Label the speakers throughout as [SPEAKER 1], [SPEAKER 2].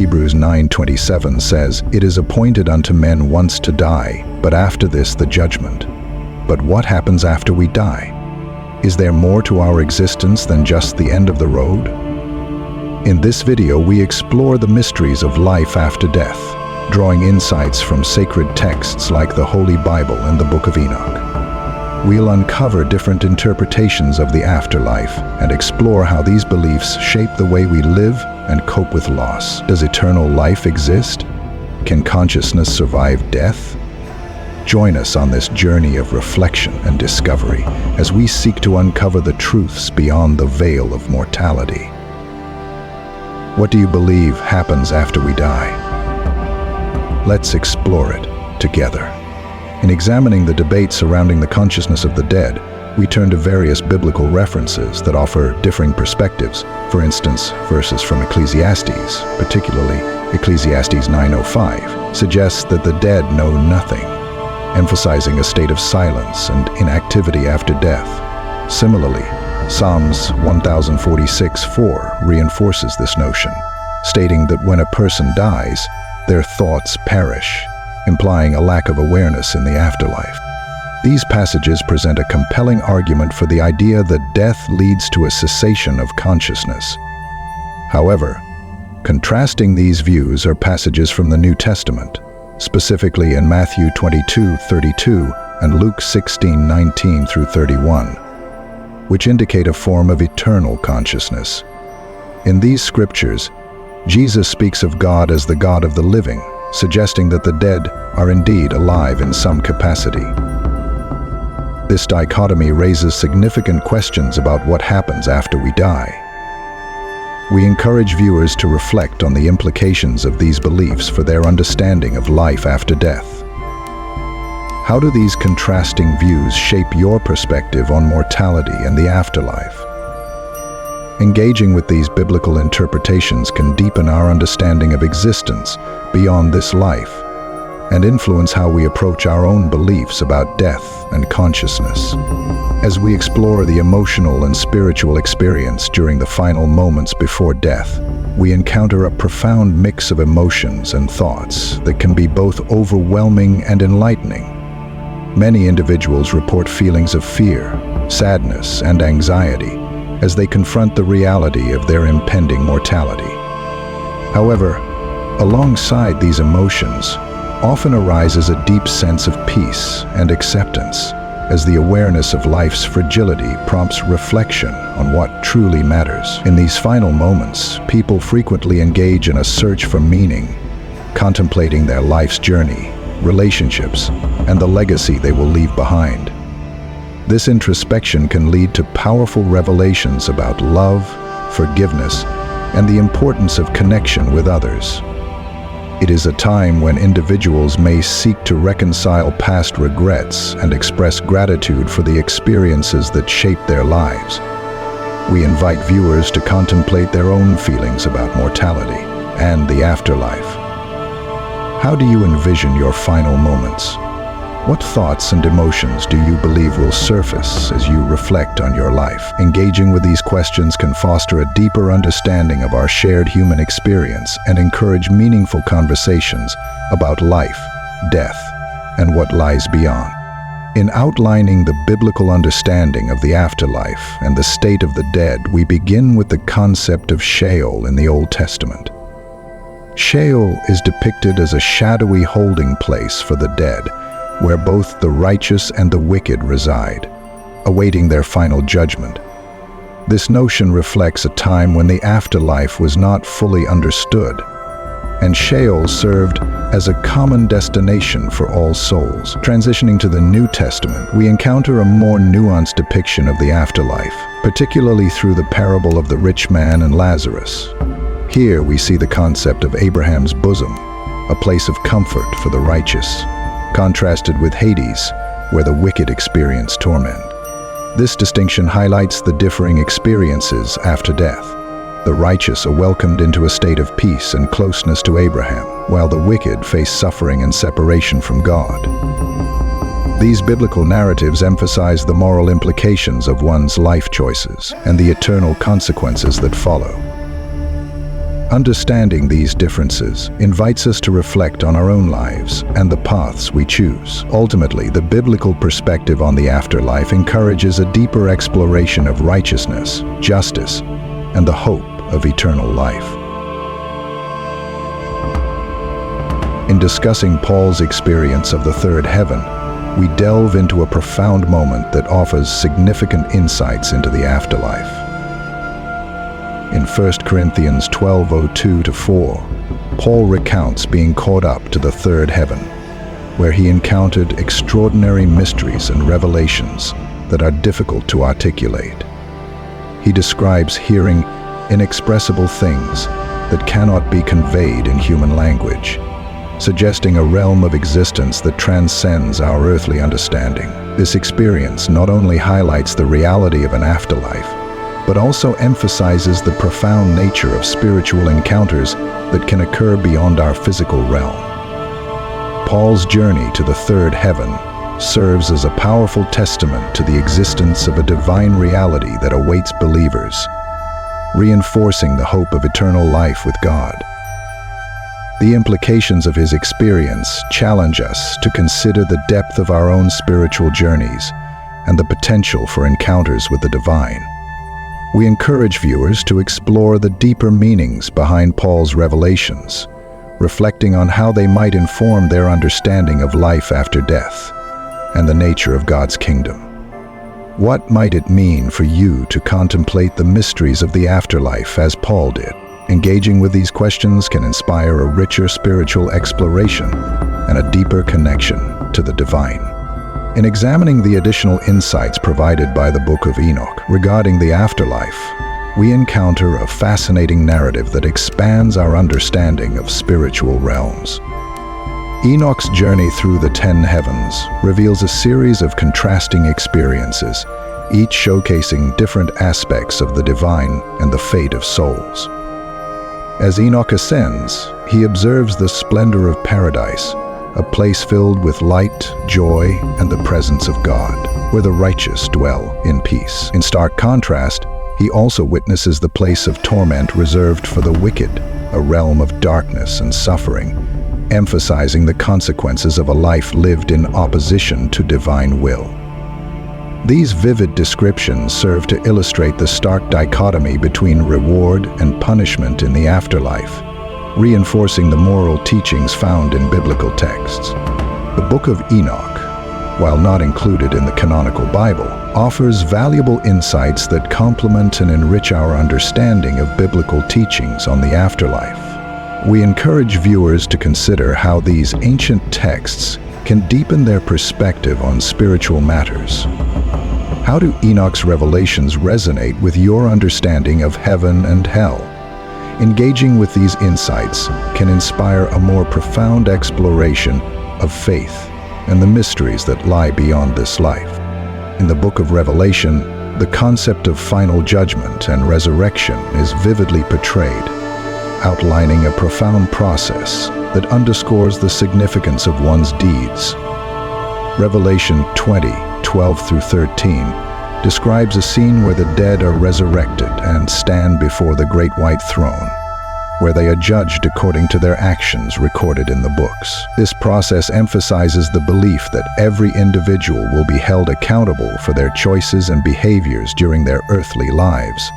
[SPEAKER 1] Hebrews 9:27 says, "It is appointed unto men once to die, but after this the judgment." But what happens after we die? Is there more to our existence than just the end of the road? In this video, we explore the mysteries of life after death, drawing insights from sacred texts like the Holy Bible and the Book of Enoch. We'll uncover different interpretations of the afterlife and explore how these beliefs shape the way we live and cope with loss. Does eternal life exist? Can consciousness survive death? Join us on this journey of reflection and discovery as we seek to uncover the truths beyond the veil of mortality. What do you believe happens after we die? Let's explore it together. In examining the debate surrounding the consciousness of the dead, we turn to various biblical references that offer differing perspectives. For instance, verses from Ecclesiastes, particularly Ecclesiastes 9:05, suggests that the dead know nothing, emphasizing a state of silence and inactivity after death. Similarly, Psalms 1046:4 reinforces this notion, stating that when a person dies, their thoughts perish, implying a lack of awareness in the afterlife. These passages present a compelling argument for the idea that death leads to a cessation of consciousness. However, contrasting these views are passages from the New Testament, specifically in Matthew 22:32 and Luke 16:19 through 31, which indicate a form of eternal consciousness. In these scriptures, Jesus speaks of God as the God of the living, suggesting that the dead are indeed alive in some capacity. This dichotomy raises significant questions about what happens after we die. We encourage viewers to reflect on the implications of these beliefs for their understanding of life after death. How do these contrasting views shape your perspective on mortality and the afterlife? Engaging with these biblical interpretations can deepen our understanding of existence beyond this life and influence how we approach our own beliefs about death and consciousness. As we explore the emotional and spiritual experience during the final moments before death, we encounter a profound mix of emotions and thoughts that can be both overwhelming and enlightening. Many individuals report feelings of fear, sadness, and anxiety as they confront the reality of their impending mortality. However, alongside these emotions, often arises a deep sense of peace and acceptance, as the awareness of life's fragility prompts reflection on what truly matters. In these final moments, people frequently engage in a search for meaning, contemplating their life's journey, relationships, and the legacy they will leave behind. This introspection can lead to powerful revelations about love, forgiveness, and the importance of connection with others. It is a time when individuals may seek to reconcile past regrets and express gratitude for the experiences that shaped their lives. We invite viewers to contemplate their own feelings about mortality and the afterlife. How do you envision your final moments? What thoughts and emotions do you believe will surface as you reflect on your life? Engaging with these questions can foster a deeper understanding of our shared human experience and encourage meaningful conversations about life, death, and what lies beyond. In outlining the biblical understanding of the afterlife and the state of the dead, we begin with the concept of Sheol in the Old Testament. Sheol is depicted as a shadowy holding place for the dead, where both the righteous and the wicked reside, awaiting their final judgment. This notion reflects a time when the afterlife was not fully understood, and Sheol served as a common destination for all souls. Transitioning to the New Testament, we encounter a more nuanced depiction of the afterlife, particularly through the parable of the rich man and Lazarus. Here we see the concept of Abraham's bosom, a place of comfort for the righteous, contrasted with Hades, where the wicked experience torment. This distinction highlights the differing experiences after death. The righteous are welcomed into a state of peace and closeness to Abraham, while the wicked face suffering and separation from God. These biblical narratives emphasize the moral implications of one's life choices and the eternal consequences that follow. Understanding these differences invites us to reflect on our own lives and the paths we choose. Ultimately, the biblical perspective on the afterlife encourages a deeper exploration of righteousness, justice, and the hope of eternal life. In discussing Paul's experience of the third heaven, we delve into a profound moment that offers significant insights into the afterlife. In 1 Corinthians 12:02-4, Paul recounts being caught up to the third heaven, where he encountered extraordinary mysteries and revelations that are difficult to articulate. He describes hearing inexpressible things that cannot be conveyed in human language, suggesting a realm of existence that transcends our earthly understanding. This experience not only highlights the reality of an afterlife, but also emphasizes the profound nature of spiritual encounters that can occur beyond our physical realm. Paul's journey to the third heaven serves as a powerful testament to the existence of a divine reality that awaits believers, reinforcing the hope of eternal life with God. The implications of his experience challenge us to consider the depth of our own spiritual journeys and the potential for encounters with the divine. We encourage viewers to explore the deeper meanings behind Paul's revelations, reflecting on how they might inform their understanding of life after death and the nature of God's kingdom. What might it mean for you to contemplate the mysteries of the afterlife as Paul did? Engaging with these questions can inspire a richer spiritual exploration and a deeper connection to the divine. In examining the additional insights provided by the Book of Enoch regarding the afterlife, we encounter a fascinating narrative that expands our understanding of spiritual realms. Enoch's journey through the 10 heavens reveals a series of contrasting experiences, each showcasing different aspects of the divine and the fate of souls. As Enoch ascends, he observes the splendor of paradise, a place filled with light, joy, and the presence of God, where the righteous dwell in peace. In stark contrast, he also witnesses the place of torment reserved for the wicked, a realm of darkness and suffering, emphasizing the consequences of a life lived in opposition to divine will. These vivid descriptions serve to illustrate the stark dichotomy between reward and punishment in the afterlife, reinforcing the moral teachings found in biblical texts. The Book of Enoch, while not included in the canonical Bible, offers valuable insights that complement and enrich our understanding of biblical teachings on the afterlife. We encourage viewers to consider how these ancient texts can deepen their perspective on spiritual matters. How do Enoch's revelations resonate with your understanding of heaven and hell? Engaging with these insights can inspire a more profound exploration of faith and the mysteries that lie beyond this life. In the Book of Revelation, the concept of final judgment and resurrection is vividly portrayed, outlining a profound process that underscores the significance of one's deeds. Revelation 20:12-13 describes a scene where the dead are resurrected and stand before the great white throne, where they are judged according to their actions recorded in the books. This process emphasizes the belief that every individual will be held accountable for their choices and behaviors during their earthly lives.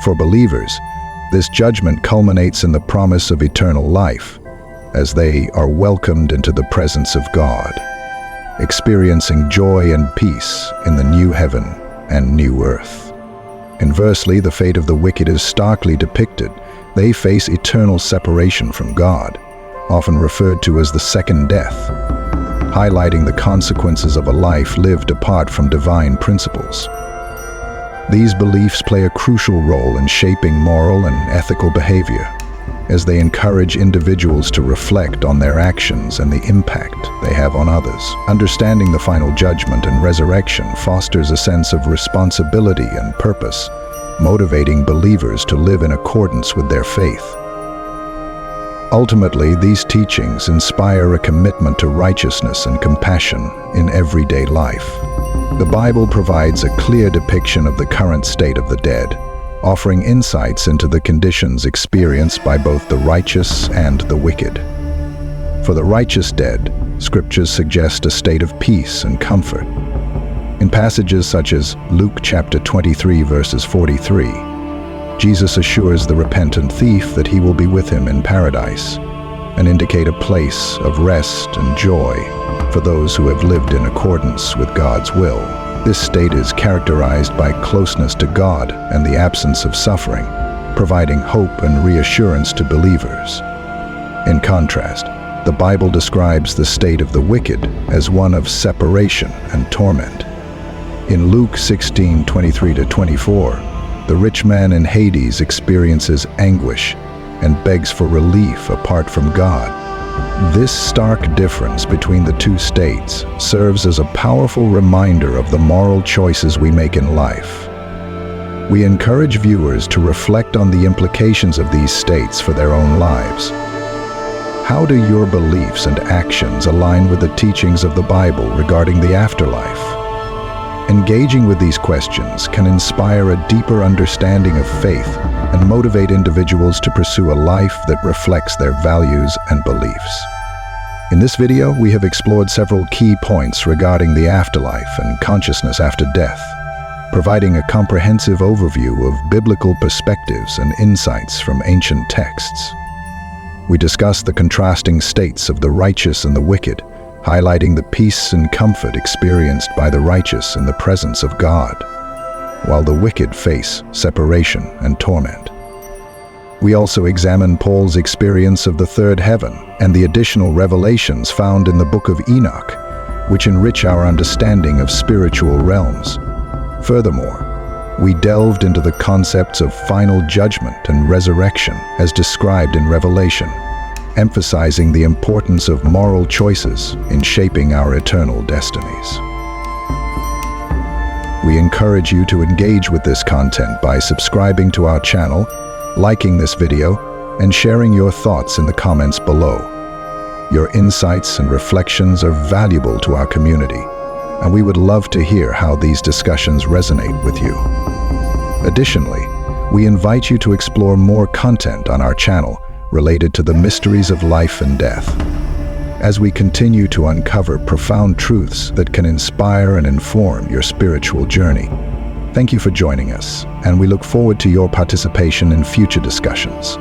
[SPEAKER 1] For believers, this judgment culminates in the promise of eternal life, as they are welcomed into the presence of God, experiencing joy and peace in the new heaven and new earth. Conversely, the fate of the wicked is starkly depicted. They face eternal separation from God, often referred to as the second death, highlighting the consequences of a life lived apart from divine principles. These beliefs play a crucial role in shaping moral and ethical behavior, as they encourage individuals to reflect on their actions and the impact they have on others. Understanding the final judgment and resurrection fosters a sense of responsibility and purpose, motivating believers to live in accordance with their faith. Ultimately, these teachings inspire a commitment to righteousness and compassion in everyday life. The Bible provides a clear depiction of the current state of the dead, offering insights into the conditions experienced by both the righteous and the wicked. For the righteous dead, scriptures suggest a state of peace and comfort. In passages such as Luke chapter 23 verses 43, Jesus assures the repentant thief that he will be with him in paradise, and indicate a place of rest and joy for those who have lived in accordance with God's will. This state is characterized by closeness to God and the absence of suffering, providing hope and reassurance to believers. In contrast, the Bible describes the state of the wicked as one of separation and torment. In Luke 16:23-24, the rich man in Hades experiences anguish and begs for relief apart from God. This stark difference between the two states serves as a powerful reminder of the moral choices we make in life. We encourage viewers to reflect on the implications of these states for their own lives. How do your beliefs and actions align with the teachings of the Bible regarding the afterlife? Engaging with these questions can inspire a deeper understanding of faith and motivate individuals to pursue a life that reflects their values and beliefs. In this video, we have explored several key points regarding the afterlife and consciousness after death, providing a comprehensive overview of biblical perspectives and insights from ancient texts. We discussed the contrasting states of the righteous and the wicked, highlighting the peace and comfort experienced by the righteous in the presence of God, while the wicked face separation and torment. We also examine Paul's experience of the third heaven and the additional revelations found in the Book of Enoch, which enrich our understanding of spiritual realms. Furthermore, we delved into the concepts of final judgment and resurrection as described in Revelation, emphasizing the importance of moral choices in shaping our eternal destinies. We encourage you to engage with this content by subscribing to our channel, liking this video, and sharing your thoughts in the comments below. Your insights and reflections are valuable to our community, and we would love to hear how these discussions resonate with you. Additionally, we invite you to explore more content on our channel related to the mysteries of life and death, as we continue to uncover profound truths that can inspire and inform your spiritual journey. Thank you for joining us, and we look forward to your participation in future discussions.